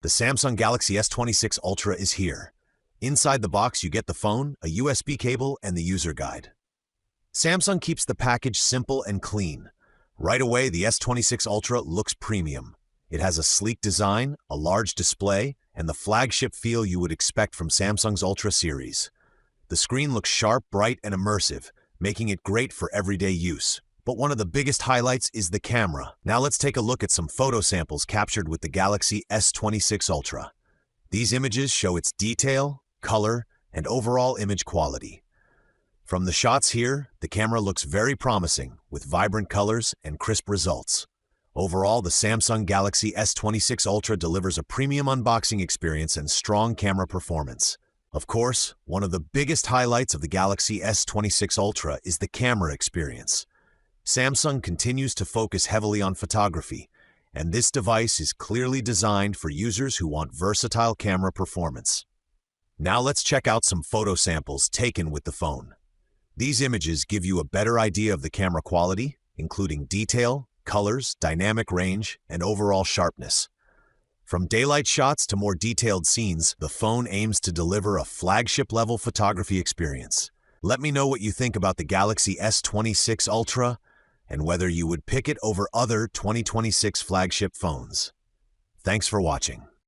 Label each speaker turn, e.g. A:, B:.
A: The Samsung Galaxy S26 Ultra is here. Inside the box, you get the phone, a USB cable, and the user guide. Samsung keeps the package simple and clean. Right away, the S26 Ultra looks premium. It has a sleek design, a large display, and the flagship feel you would expect from Samsung's Ultra series. The screen looks sharp, bright, and immersive, making it great for everyday use. But one of the biggest highlights is the camera. Now let's take a look at some photo samples captured with the Galaxy S26 Ultra. These images show its detail, color, and overall image quality. From the shots here, the camera looks very promising, with vibrant colors and crisp results. Overall, the Samsung Galaxy S26 Ultra delivers a premium unboxing experience and strong camera performance. Of course, one of the biggest highlights of the Galaxy S26 Ultra is the camera experience. Samsung continues to focus heavily on photography, and this device is clearly designed for users who want versatile camera performance. Now let's check out some photo samples taken with the phone. These images give you a better idea of the camera quality, including detail, colors, dynamic range, and overall sharpness. From daylight shots to more detailed scenes, the phone aims to deliver a flagship-level photography experience. Let me know what you think about the Galaxy S26 Ultra and whether you would pick it over other 2026 flagship phones. Thanks for watching.